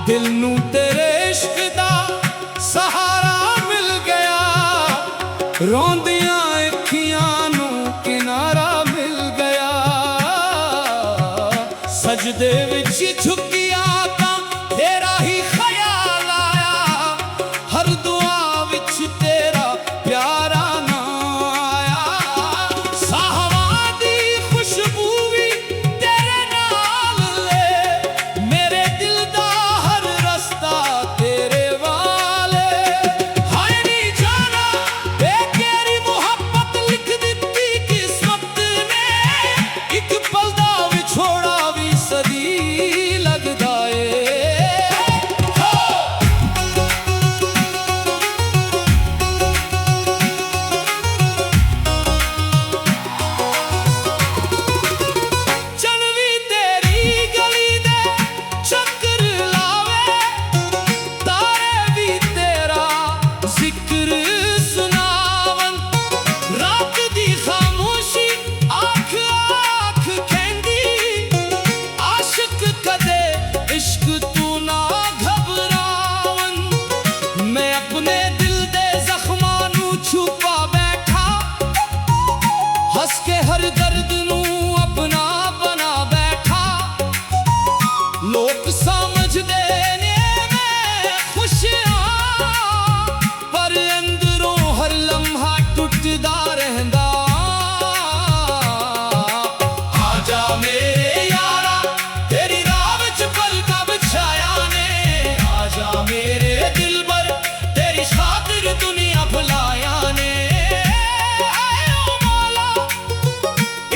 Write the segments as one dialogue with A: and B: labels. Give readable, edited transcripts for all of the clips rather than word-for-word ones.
A: दिल नू तेरे इश्क दा सहारा मिल गया, रोंदियां अखियां नू किनारा मिल गया। सजदे विच झुकिया तां तेरा ही ख्याल आया, हर दुआ विच तेरा प्यारा नाम आया। साहवां दी खुशबू भी तेरे नाल ले, मेरे दिल दा तेरे वाले। हाय नी जाना ए तेरी मोहब्बत लिख दिती किस्मत ने, एक पल दा विछोड़ा भी सदी लगदा चलवी तेरी गली दे चक्कर लावे, तारे भी तेरा जिक्र सुनावन। रात दी खामोशी आँख आँख कहंदी, आशिक कदे इश्क तू ना घबरावन। मैं अपने दिल दे जख्मां नू छुपा बैठा, हंस के हर दर्द नू अपना बना बैठा। लोग समझदे ने मैं खुश हां, पर अंदरों हर लम्हा टुटदा रहंदा। आजा मेरे यारा तेरी राह विच पलका बिछाया ने, आजा मेरे दिलबर तेरी खातिर दुनिया भुलाया ने। आए ओ मौला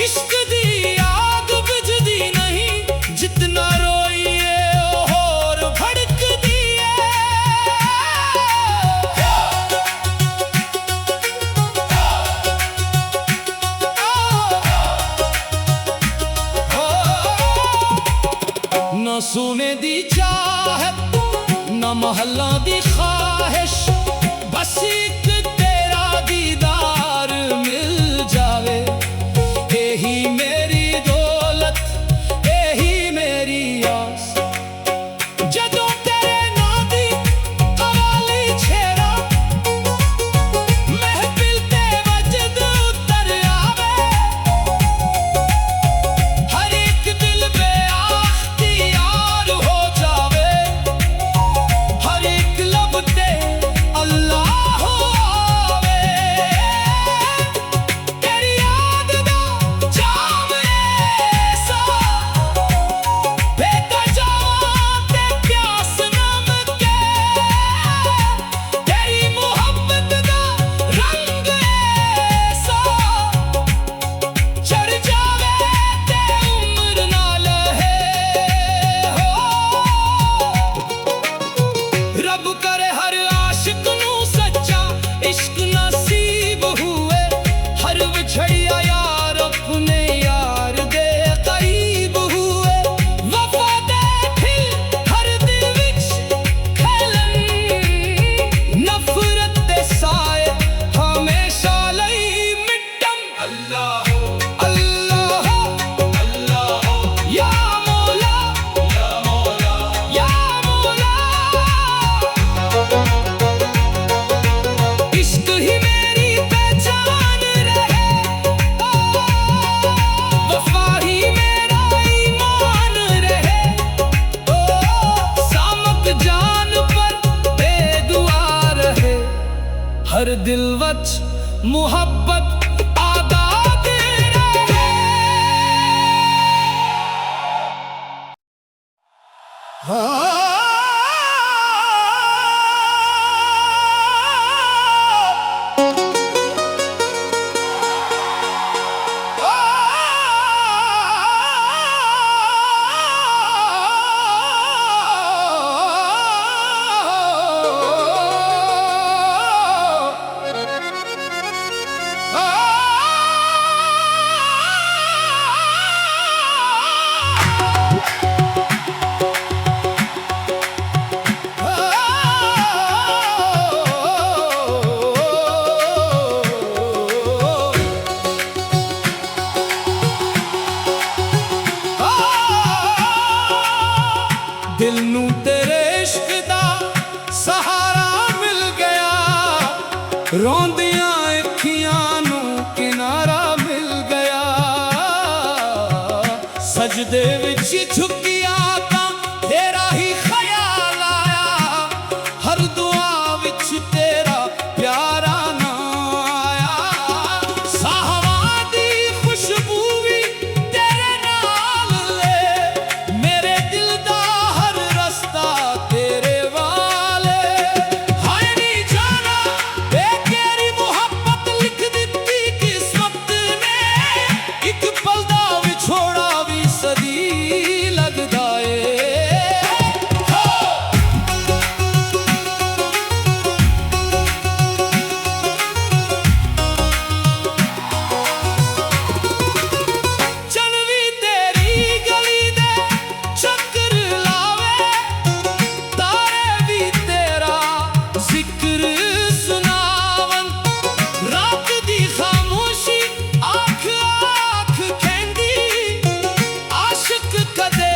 A: इश्क दी आग बुझदी नहीं, जितना रोइए और भड़क दिए। न सोने दी चाहत न महल्ला दी ख्वाहिश, बस एक तेरा दीदार मिल जावे। यही मेरी दौलत यही मेरी आस, जदों तेरे नां दी कवाली छेड़ा, महफिल ते वजद उतर आवे। हर एक दिल बेअख्तियार हो जावे, हर एक लब ते अल्लाह आवे। तेरी याद दा जाम ऐसा पीता जावां ते प्यास नम के, तेरी मोहब्बत दा रंग ऐसा चढ़ जावे ते उम्र ना लहे हो। रब करे हर आशिक नू सच्चा इश्क नसीब हुए, हर विछड़िया यार अपने यार दे करीब हुए। वफा दे खिल हर दिल विच खिलन, नफरत दे साए हमेशा लई मिटन। अल्लाह अल्लाह अल्लाह या मौला या मौला या मौला। इश्क ही मेरी पहचान रहे, वफा ही मेरा ईमान रहे। सामक जान पर बेदुआ रहे, हर दिल वच मुहब्बत आदाद रहे। हाँ दिल नू तेरे इश्क दा सहारा मिल गया, रोंदियां अखियां नू किनारा मिल गया। सजदे विच झुकिया तां तेरा ही ख्याल आया, हर दुआ विच तेरा प्यारा नाम आया। साहवां दी खुशबू भी तेरे नाल ले, मेरे दिल दा हर रस्ता तेरे वाले। हाय नी जाना ए तेरी मुहब्बत लिख दित्ती किस्मत ने, एक पल दा विछोड़ा भी सदी लगदा ए। चलवी तेरी गली दे चक्कर लावे, तारे भी तेरा जिक्र सुनावन। रात दी खामोशी आँख आँख कहंदी, आशिक कदे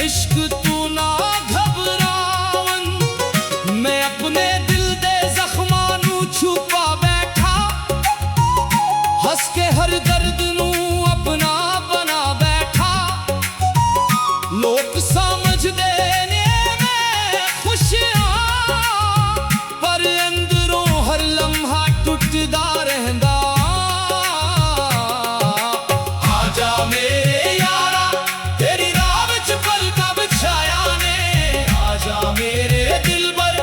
A: इश्क तू ना घबरावन। मैं अपने दिल दे जख्मां नू छुपा बैठा, हंस के हर दर्द नू अपना बना बैठा। लोग समझदे ने मैं खुशियां, पर अंदरों हर लम्हा टुटदा रहंदा। आजा मेरे यारा तेरी राह विच पलकां बिछाया ने, आजा मेरे दिलबर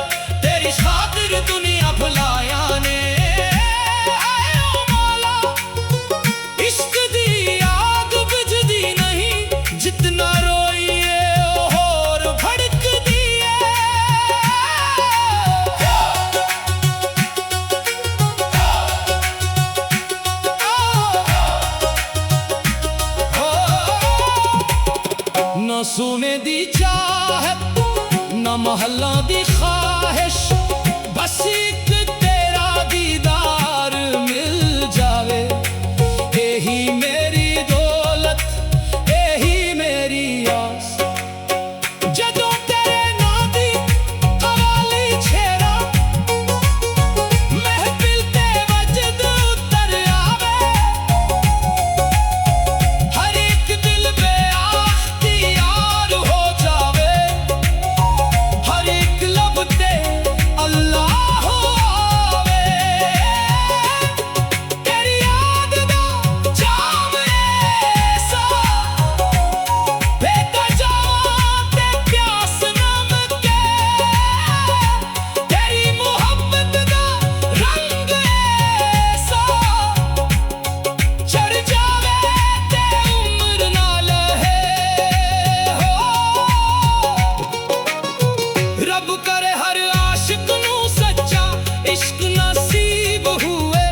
A: तेरी खातिर दुनिया भुलाया ने। आए ओ मौला इश्क दी आग बुझदी नहीं, जितना रोइए ओ होर भड़कदी है। न सोने दी चाहत न महला दी ख्वाहिश, बस एक तेरा दीदार मिल जावे। यही मेरी दौलत यही मेरी आस, जदों तेरे नां दी कवाली छेड़ा, महफिल ते वजद उतर आवे। हर एक दिल बेअख्तियार हो जावे, हर एक लब ते अल्लाह आवे। तेरी याद दा जाम ऐसा पीता जावां ते प्यास नमके, तेरी मुहब्बत दा रंग ऐसा चढ़ जावे ते उम्र ना लहे हो। रब करे हर आशिक नू सच्चा इश्क नसीब हुए,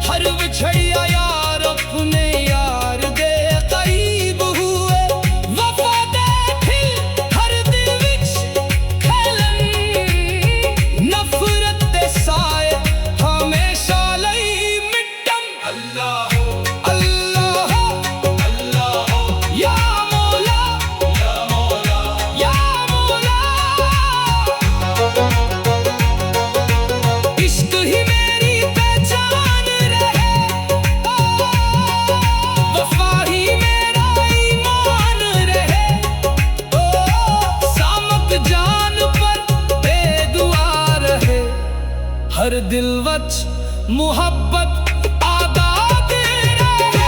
A: हर विछड़िया यार अपने यार दे करीब हुए। वफा दे फिर हर दिल विच खैलन, नफरत दे साए हमेशा लई मिटम। अल्लाह अल्लाह अल्लाह या मौला या मौला या मौला। इश्क ही मेरी पहचान रहे, वफा ही मेरा ईमान रहे। सामत जान पर बेदुआ रहे, हर दिल वच मुहब्बत आबाद रहे।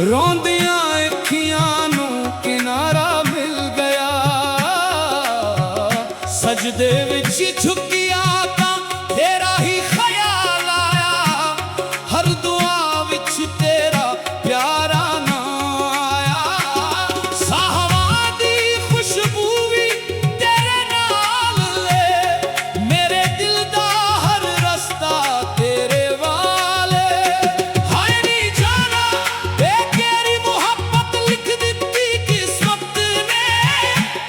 A: ਰੋਂਦੀਆਂ ਅੱਖੀਆਂ ਨੂੰ ਕਿਨਾਰਾ ਮਿਲ ਗਿਆ। ਸਜਦੇ ਵਿੱਚ ਝੁਕਿਆ ਤਾਂ ਤੇਰਾ ਹੀ ਖਿਆਲ ਆਇਆ, ਹਰ ਦੁਆ ਵਿੱਚ ਤੇਰਾ ਪਿਆਰਾ ਨਾਮ ਆਇਆ। ਸਾਹਵਾਂ ਦੀ ਖੁਸ਼ਬੂ ਵੀ ਤੇਰੇ ਨਾਲ ਏ, ਮੇਰੇ ਦਿਲ ਦਾ ਹਰ ਰਸਤਾ ਤੇਰੇ ਵਾਲੇ। ਹਾਏ ਨੀ ਜਾਣਾ ਵੇ ਤੇਰੀ ਮੁਹੱਬਤ ਲਿਖ ਦਿੱਤੀ ਕਿਸਮਤ ਨੇ,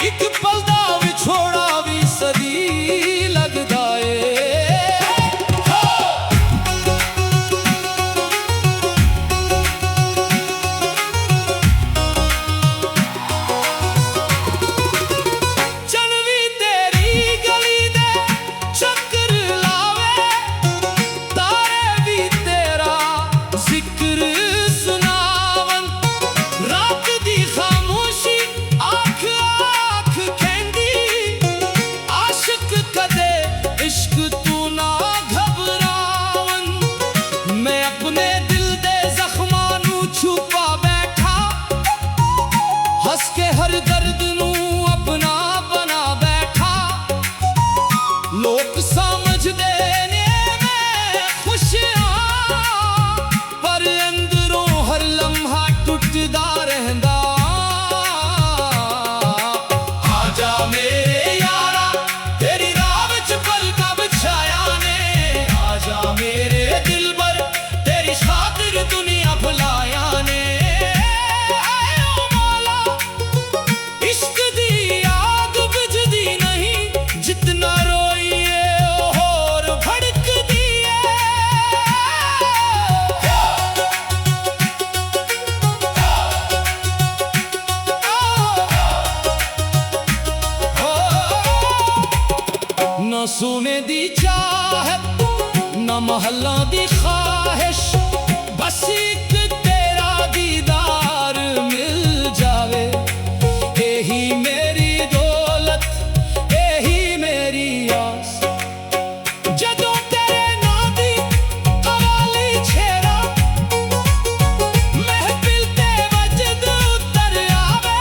A: ਇੱਕ ਪਲ ਦਾ ਵਿਛੋੜਾ ਵੀ ਸਦੀ ਲੱਗਦਾ ਏ। ਚੱਲ ਵੀ ਤੇਰੀ ਗਲੀ ਦੇ ਚੱਕਰ ਲਾਵੇ, ਤਾਰੇ ਵੀ ਤੇਰਾ ਜ਼ਿਕਰ ਸੁਣਾਵਨ। ਰਾਤ ਦੀ ਖਾਮੋਸ਼ੀ ਆਖ ਆਖ ਕਹਿੰਦੀ, ਆਸ਼ਿਕ ਕਦੇ ਇਸ਼ਕ ਤੂੰ ਨਾ ਘਬਰਾਵਨ। ਮੈਂ ਆਪਣੇ ਦਿਲ ਦੇ ਜ਼ਖਮਾਂ ਨੂੰ ਛੁਪਾ ਬੈਠਾ, ਹੱਸ ਕੇ ਹਰ ਦਰਦ ਨੂੰ ਆਪਣਾ ਬਣਾ ਬੈਠਾ। ਲੋਕ ਸਮਝਦੇ ਨੇ ਮੈਂ ਖੁਸ਼ ਹਾਂ, ਪਰ ਅੰਦਰੋਂ ਹਰ ਲਮਹਾ ਟੁੱਟਦਾ ਰਹਿੰਦਾ। ਆਜਾ ਮੇਰੇ ਯਾਰਾ ਤੇਰੀ ਰਾਹ ਵਿੱਚ ਪਲਕਾਂ ਵਿਛਾਇਆ ਨੇ, ਆਜਾ ਮੇਰੇ ਦਿਲਬਰ ਤੇਰੀ ਖਾਤਰ ਦੁਨੀਆ ਭੁਲਾਇਆ ਨੇ। ਆਏ ਓ ਮੌਲਾ इश्क दी आग बुझदी नहीं, जितना रोइए और भड़कदी है। ना सोने दी चाहत ना महल्ला दी ख्वाहिश, बस एक तेरा दीदार मिल जावे। यही मेरी दौलत यही मेरी आस, जदों तेरे नां दी कवाली छेड़ा, महफिल ते वजद उतर आवे।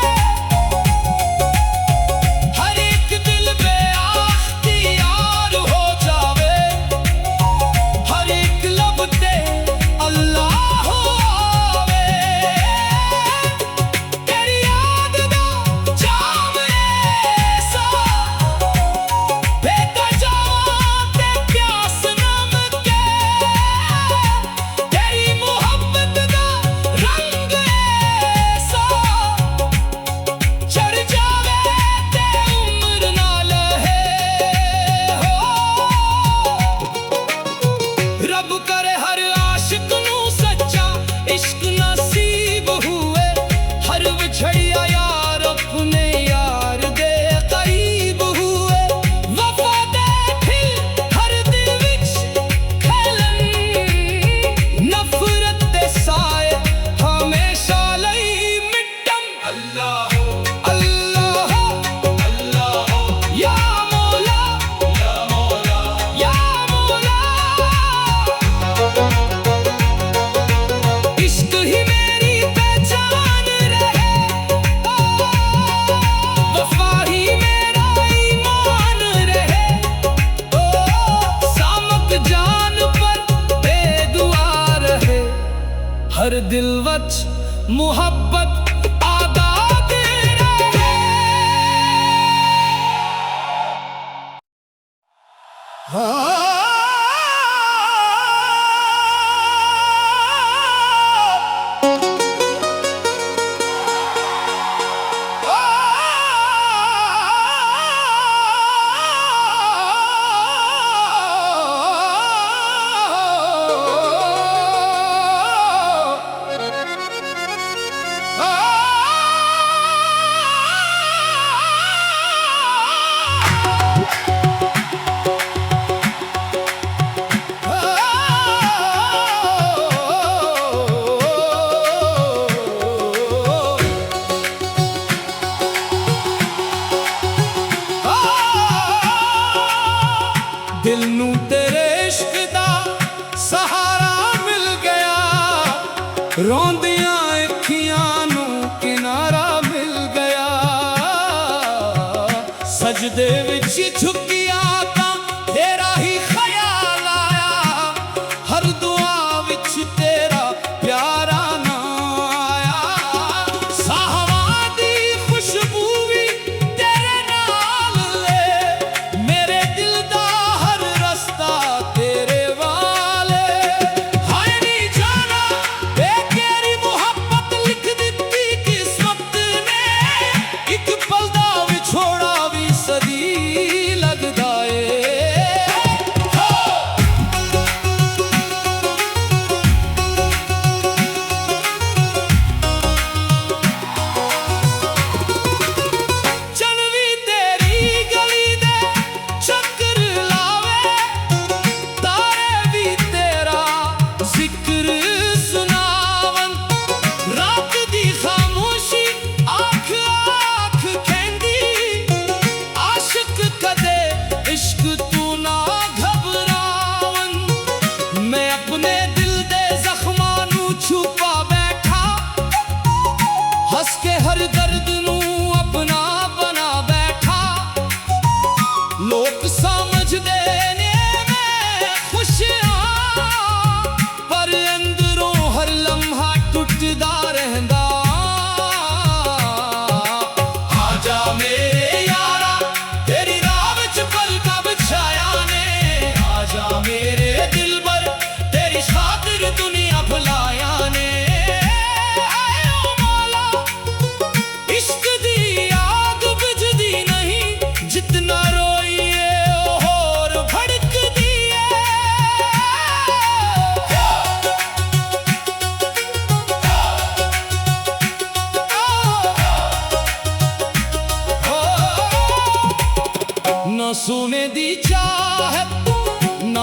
A: हर एक दिल बेअख्तियार हो जावे, हर एक लब ते अल्लाह आवे। तेरी याद दा जाम ऐसा बेता जावां ते प्यास नमके, तेरी मुहब्बत दा रंग ऐसा चढ़ जावे ते उम्र ना लहे हो। रब करे हर आशिक नू सच्चा इश्क नसीब हुए, हर विछड़िया यार अपने यार दे करीब हुए। वफा दे फिर हर दिल विच खेलन, नफरत दे साए हमेशा लई मिटन। अल्लाह अल्लाह अल्लाह या मौला या मौला या मौला। इश्क ही मेरी पहचान रहे, वफा ही मेरा ईमान रहे। सामक जान पर बेदुआ रहे, हर दिल वच मुहब्बत आदाद रहे। दिल नू तेरे इश्क दा सहारा मिल गया, रोंदियां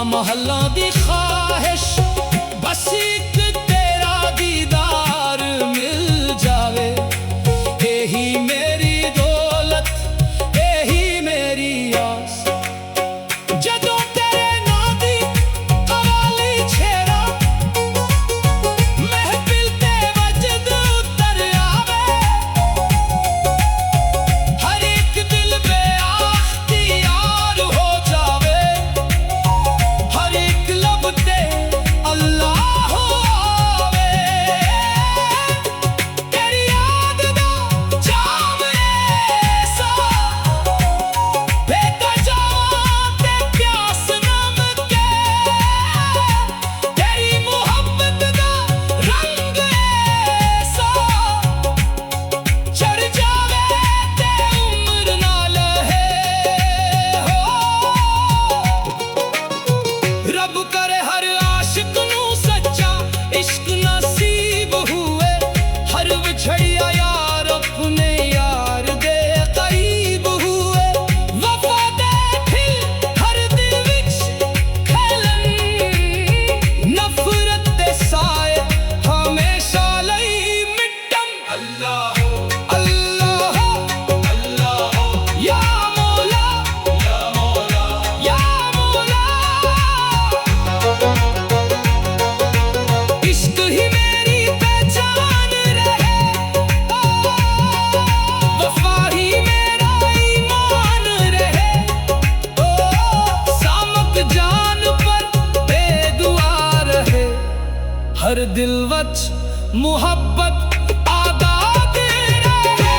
A: महलों दी ख्वाहिश बस एक तेरा दीदार मिल जावे। यही मेरी दौलत, यही मेरी आस। जदों तेरे नां दी कवाली छेड़ा, महफिल ते वजद उतर आवे। हर एक दिल बेअख्तियार हो जावे, हर एक लब ते अल्लाह आवे। तेरी याद दा जाम ऐसा बेता जावां ते प्यास नम के। तेरी मुहब्बत दा रंग ऐसा चढ़ जावे ते उम्र ना लहे हो। रब करे हर आशिक नू सच्चा इश्क नसीब हुए। हर विछड़िया यार अपने यार दे करीब हुए। वफा दे फिर हर दिल विच खैलन, नफरत दे साए हमेशा लई मिटन। अल्लाह अल्लाह अल्लाह या मौला या मौला या मौला। इश्क ही मेरी पहचान रहे, वफा ही मेरा ईमान रहे। सामत जान पर बेदुआ रहे, हर दिल वच मुहब्बत आदाद रहे।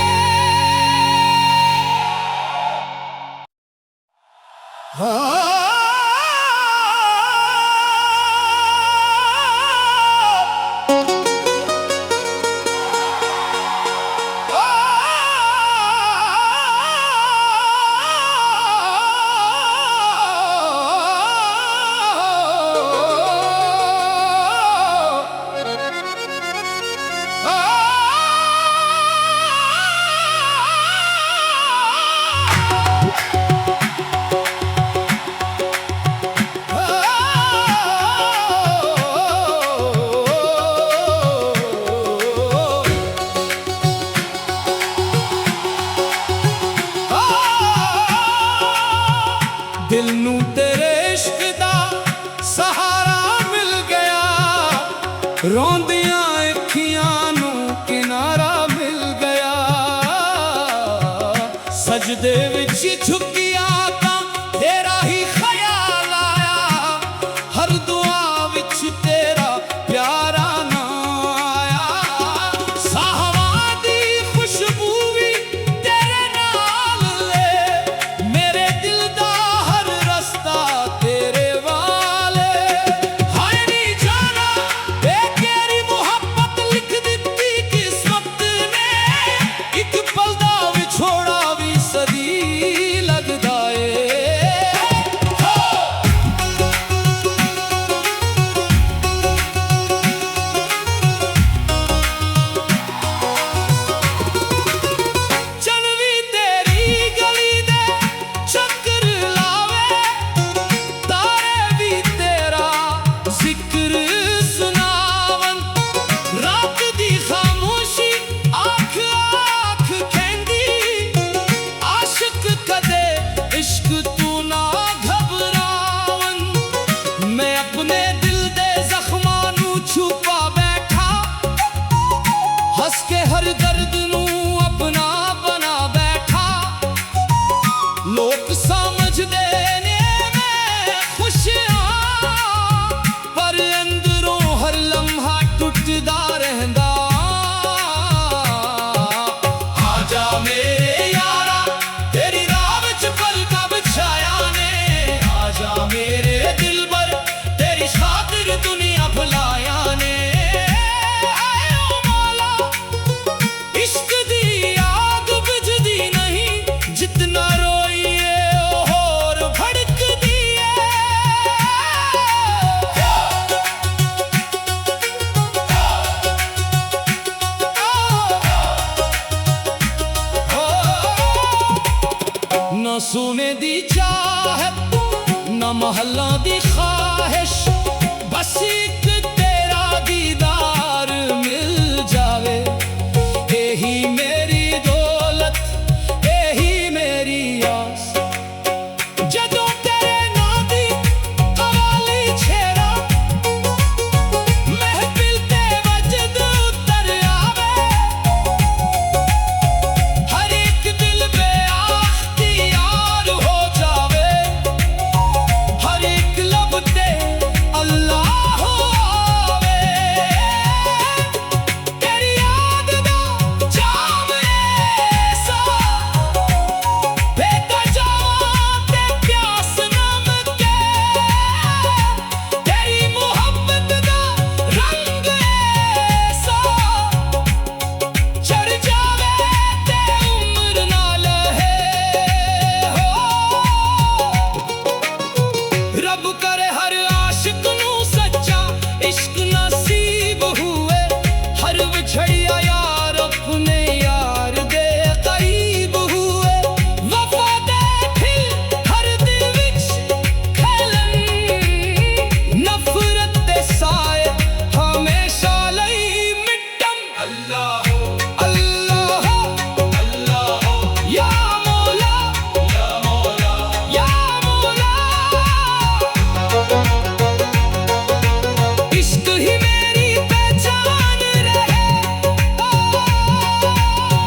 A: दिल नू तेरे इश्क दा सहारा मिल गया, रोंदियां अखियां नू किनारा मिल गया। सजदे विच झुकिया तां तेरा ही ख्याल आया, हर दुआ विच तेरा प्यारा नाम आया। साहवां दी खुशबू भी तेरे नाल ले, मेरे दिल दा हर रस्ता तेरे वाले। हाय नी जाना ए तेरी मुहब्बत लिख दित्ती किस्मत ने, एक पल दा विछोड़ा भी सदी लग महलों दी ख्वाहिश बस एक तेरा दीदार मिल जावे। यही मेरी दौलत, यही मेरी आस। जदों तेरे नां दी कवाली छेड़ा महफिल ते वजद उतर आवे। हर एक दिल बेअख्तियार हो जावे। हर एक लब ते अल्लाह आवे। तेरी याद दा जाम ऐसा बेता जावां ते प्यास नम के। तेरी मुहब्बत दा रंग ऐसा चढ़ जावे ते उम्र ना लहे हो। रब करे हर आशिक नू सच्चा इश्क नसीब हुए। हर विछड़िया यार अपने यार दे करीब हुए। वफा दे फिर हर दिल विच खेलन। नफरत दे साए हमेशा लई मिटन। अल्लाह अल्लाह अल्लाह या मौला या मौला या मौला। इश्क ही मेरी पहचान रहे।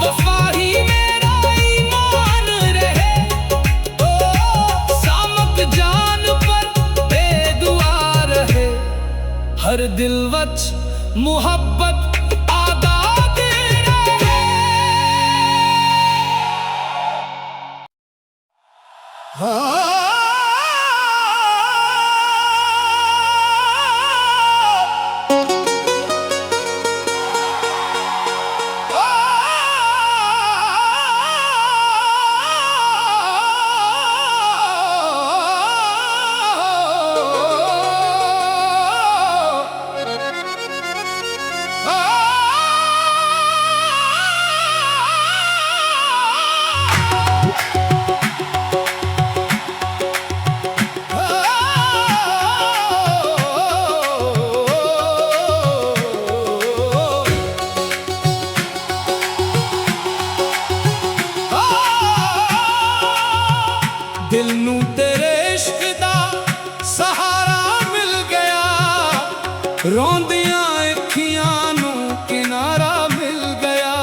A: वफा ही मेरा ईमान रहे। सामक जान पर बेदुआ रहे। हर दिल वच मुहब्बत आदाद रहे। दिल नू तेरे इश्क दा सहारा मिल गया। रोंदियां अखियां नू किनारा मिल गया।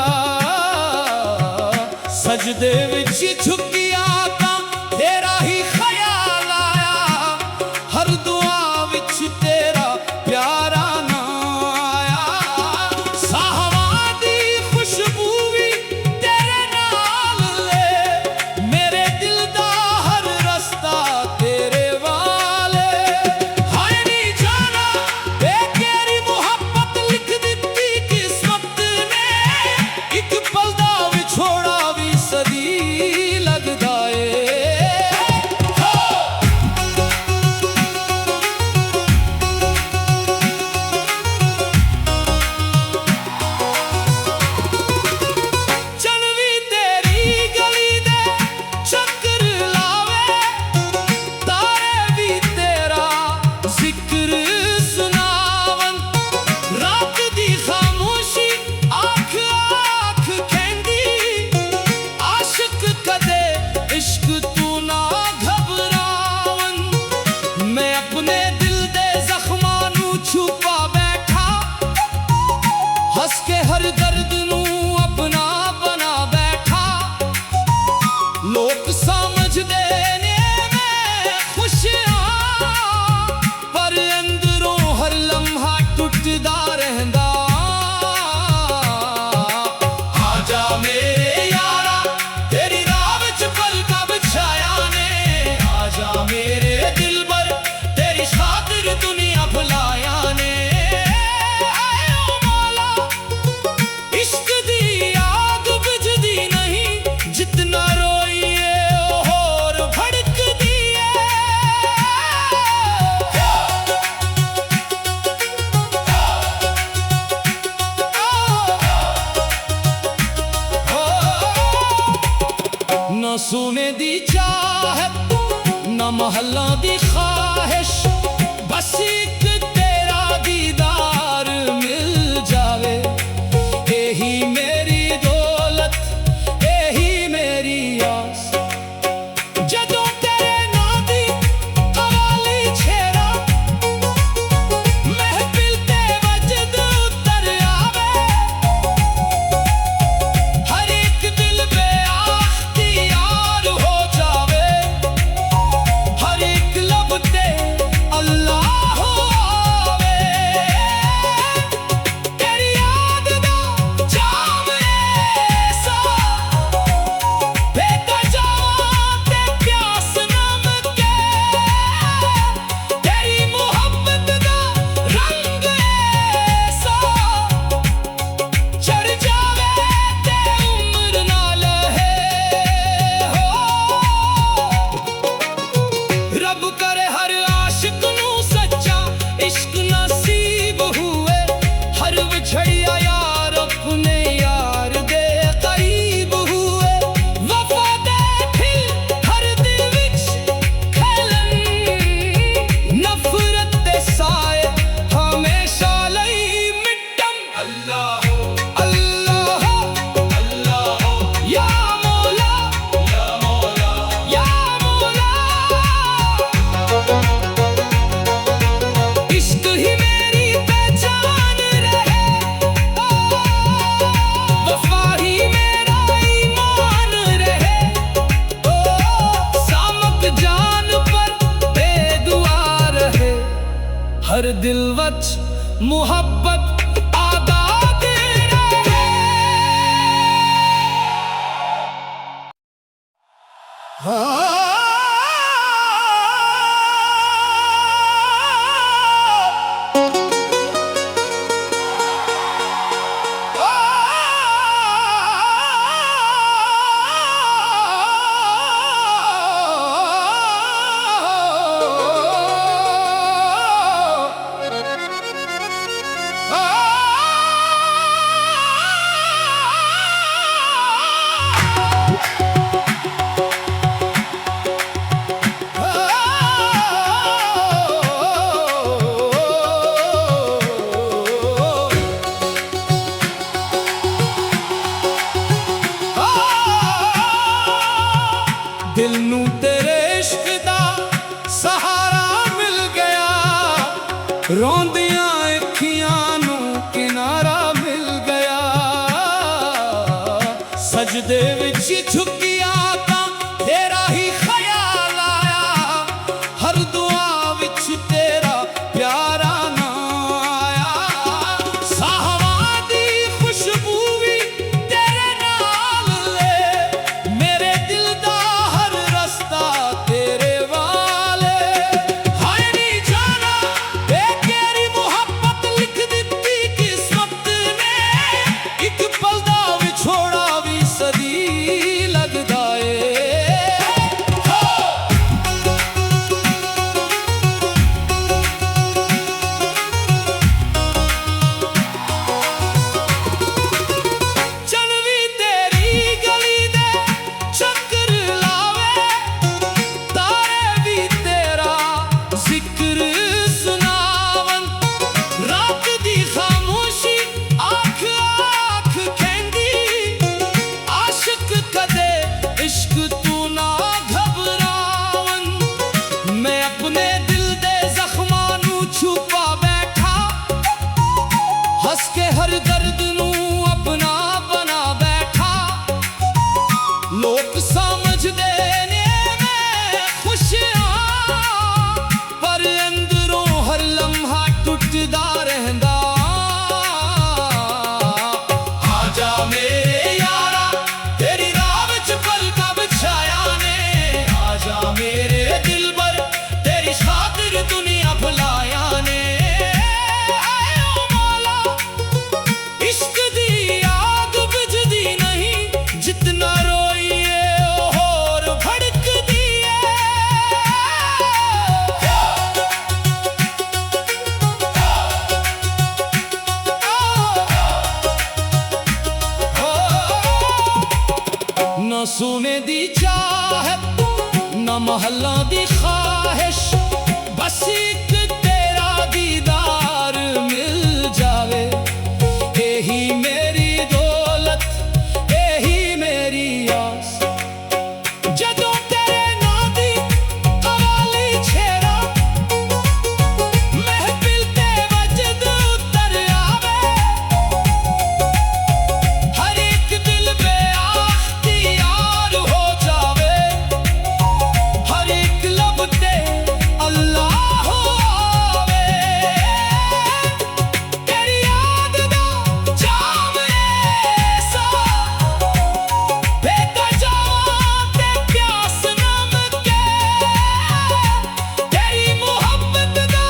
A: सजदे विच झुकिया तां तेरा ही ख्याल आया। हर दुआ विच तेरा प्यारा नाम आया। साहवां दी खुशबू भी तेरे नाल ले। मेरे दिल दा हर रस्ता तेरे वाले। हाय नी जाना ए तेरी मुहब्बत लिख दित्ती किस्मत ने। एक पल दा विछोड़ा भी सदी लग महलों दी ख्वाहिश, बस एक तेरा दीदार मिल जावे। यही मेरी दौलत, यही मेरी आस। जदों तेरे नां दी कवाली छेड़ा, महफिल ते वजद उतर आवे। हर एक दिल बेअख्तियार हो जावे, हर एक लब ते अल्लाह आवे। तेरी याद दा जाम ऐसा पीता जावां ते प्यास नम के। तेरी मुहब्बत दा रंग ऐसा चढ़ जावे ते उम्र ना लहे हो। रब करे हर आशिक नू सच्चा इश्क नसीब हुए। हर विछड़िया यार अपने यार दे करीब हुए। वफा दे फिर हर दिल विच खेलन, नफरत दे साए हमेशा लई मिटन। अल्लाह अल्लाह अल्लाह या मौला या मौला या मौला। इश्क ही मेरी पहचान रहे, वफा ही मेरा ईमान रहे। सामक जान पर बेदुआ रहे, हर दिल वच मुहब्बत आबाद रहे। दिल नू तेरे इश्क दा सहारा मिल गया, रोंदियां अखियां नू किनारा मिल गया। सजदे विच झुकिया तां तेरा ही ख्याल आया, हर दुआ विच तेरा प्यारा नाम आया। साहवां दी खुशबू भी तेरे नाल ले, मेरे दिल दा हर रस्ता तेरे वाले। हाय नी जाना ए तेरी मुहब्बत लिख दित्ती किस्मत ने, एक पल दा विछोड़ा भी सदी लगदा ए। चल भी तेरी गली दे चक्कर लावे, तारे भी तेरा जिक्र सुनावन। रात दी खामोशी आँख आँख कहंदी, आशिक कदे इश्क तू ना घबरावन। मैं अपने दिल दे जख्मां नू छुपा बैठा, हंस के हर दर्द नू अपना बना बैठा। लोग समझदे ने मैं खुश हां, पर अंदरों हर लम्हा टुटदा रहंदा। आजा मेरे यारा तेरी राह विच पलकां बिछाया ने, आजा मेरे दिलबर तेरी खातिर दुनिया भुलाया ने। आए ओ मौला इश्क दी आग बुझदी नहीं, जितना रोइए और भड़कदी है। न सोने दी चाहत, न महलों दी ख्वाहिश, बस एक तेरा दीदार मिल जावे, यही मेरी दौलत, यही मेरी आस। जदों तेरे नां दी कवाली छेड़ा, महफिल ते वजद उतर आवे, हर एक दिल बेअख्तियार हो जावे, हर एक लब ते अल्लाह आवे। तेरी याद दा जाम ऐसा पीता जावां ते प्यास नम के, तेरी मुहब्बत दा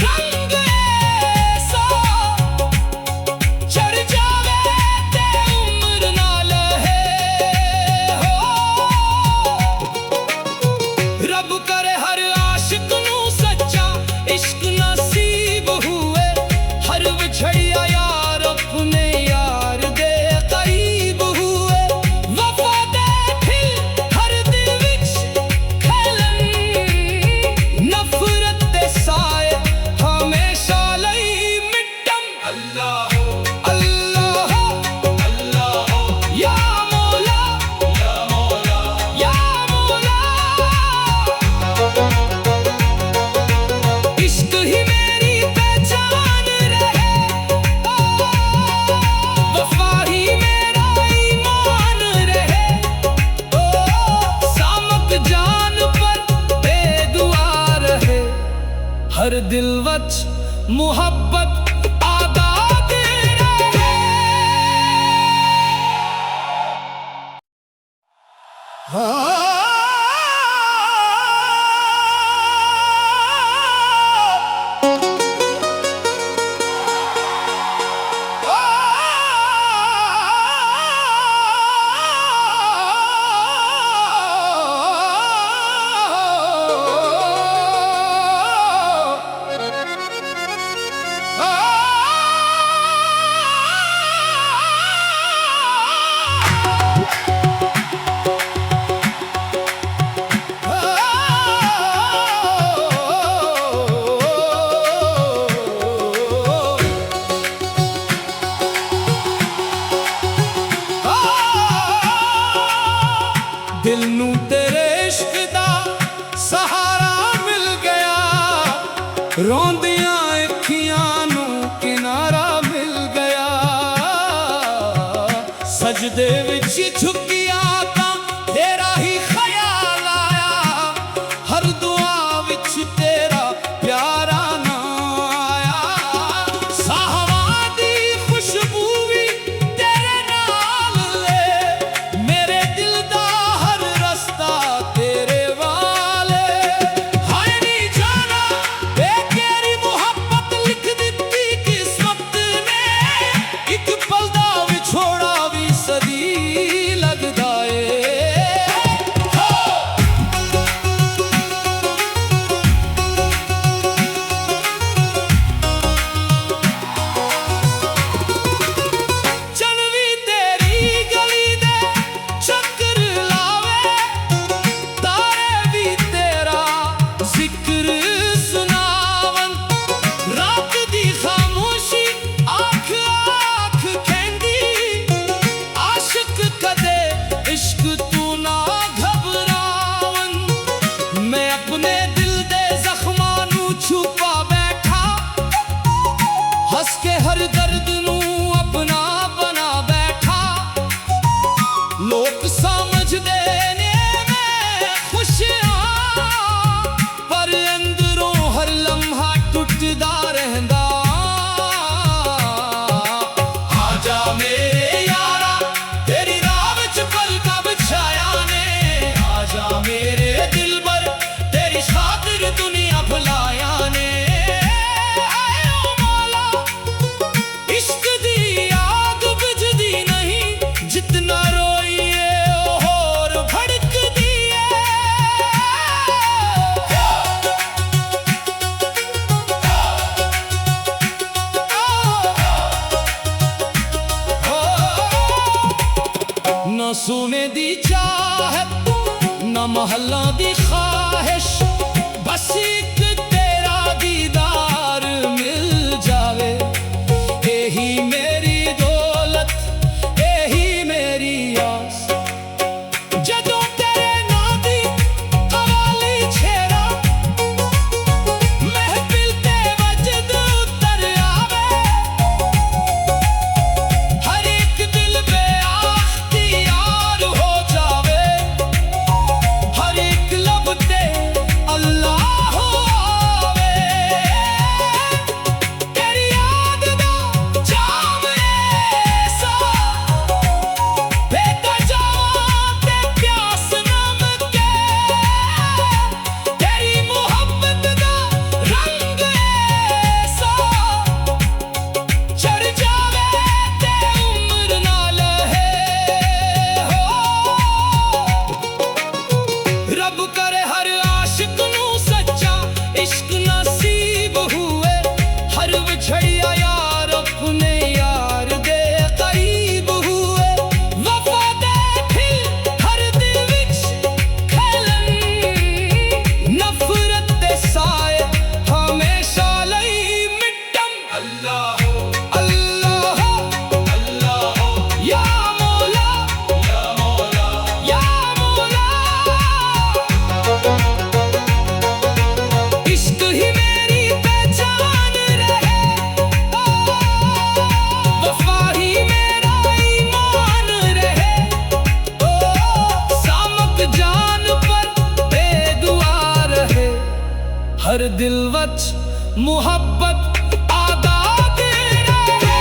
A: रंग ऐसा चढ़ जावे ते उम्र ना लहे हो। रब करे हर आशिक नू सच्चा इश्क नसीब हुए, हर विछड़िया यार अपने यार दे करीब हुए। वफा दे फिर हर दिल विच खेलन, नफरत दे साए हमेशा लई मिटन। अल्लाह अल्लाह अल्लाह या मौला या मौला या मौला। इश्क ही मेरी पहचान रहे, वफा ही मेरा ईमान रहे। सामत जान पर बेदुआ रहे, हर दिल वच मुहब्बत आबाद रहे। दिल नू तेरे इश्क दा सहारा मिल गया, रोंदियां अखियां नू किनारा मिल गया। सजदे विच झुकिया तां तेरा ही ख्याल आया, हर दुआ विच तेरा प्यारा नाम आया। साहवां दी खुशबू भी तेरे नाल ले, मेरे दिल दा हर रस्ता तेरे वाले। हाय नी जाना बे तेरी मुहब्बत लिख दित्ती किस्मत ने, एक पल दा विछोड़ा भी सदी लगदा ए। चल भी तेरी गली दे चक्कर लावे, तारे भी तेरा जिक्र सुनावन। रात दी खामोशी आँख आँख कहंदी, आशिक कदे इश्क तू ना घबरावन। मैं अपने दिल दे जख्मां नू छुपा बैठा, हंस के हर दर्द नू अपना बना बैठा। लोग समझदे ने मैं खुश हां, पर अंदरों हर लम्हा टुटदा रहंदा। आजा मेरे यारा तेरी राह विच पलका बिछाया ने, आजा मेरे दिलबर तेरी खातिर दुनिया भुलाया ने। आए ओ मौला इश्क दी आग बुझदी नहीं, जितना रोइए और भड़कदी है। न सोने दी चाहत न महल्ला दी ख्वाहिश, बस एक तेरा मुहब्बत आदाद रहे।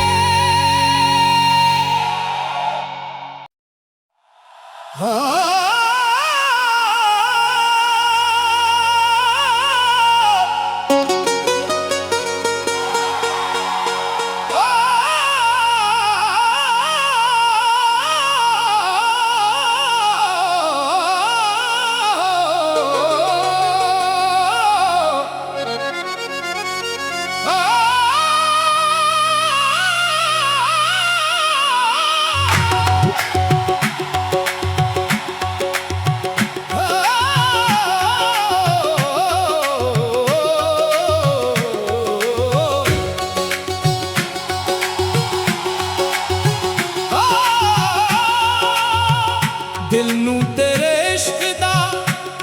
A: दिल नू तेरे इश्क दा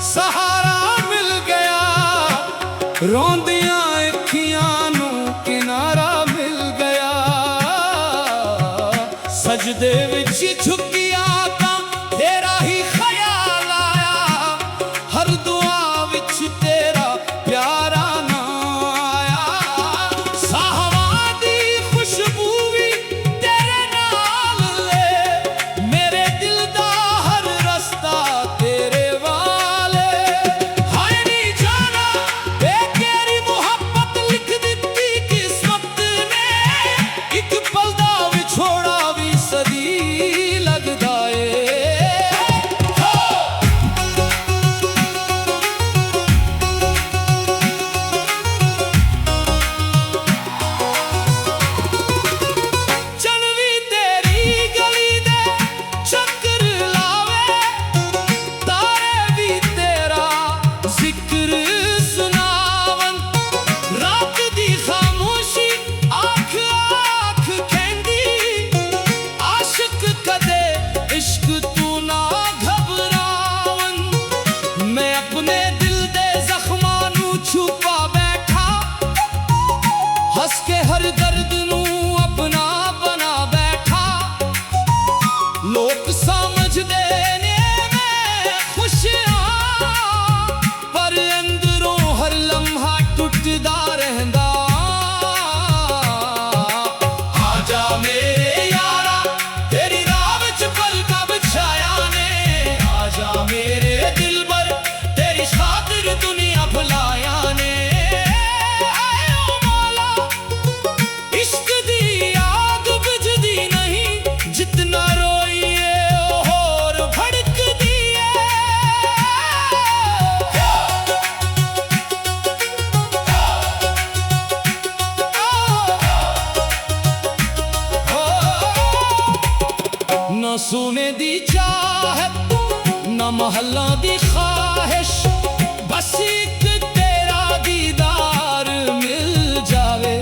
A: सहारा मिल गया, रोंदियां अखियां नू किनारा मिल गया। सजदे विच झुकिया तां तेरा ही ख्याल आया, हर दुआ विच तेरा प्यारा नाम आया। साहवां दी खुशबू वी तेरे नाल ले, मेरे दिल दा हर रस्ता तेरे वाले। हाय नी जाना ते तेरी मुहब्बत लिख दित्ती किस्मत ने, इक पल दा विछोड़ा वी सदी लगदा ए। चल वी तेरी गली दे चक्कर लावे, तारे भी तेरा जिक्र सुनावन। रात दी खामोशी आँख आँख कहंदी, आशिक कदे इश्क तू ना घबरावन। मैं अपने दिल दे जख्मां नू छुपा बैठा, हंस के हर दर्द नू अपना बना बैठा। लोग समझदे ने मैं खुशियां, पर अंदरों हर लम्हा टुटदा रहंदा। आजा मेरे यारा तेरी राह विच पलकां बिछाया ने, आजा मेरे दिलबर तेरी खातिर दुनिया भुलाया ने। आए ओ मौला इश्क दी आग बुझदी नहीं, जितना रोइए और भड़कदी है। न सोने दी चाहत न महल्ला दी ख्वाहिश, बस एक तेरा दीदार मिल जावे।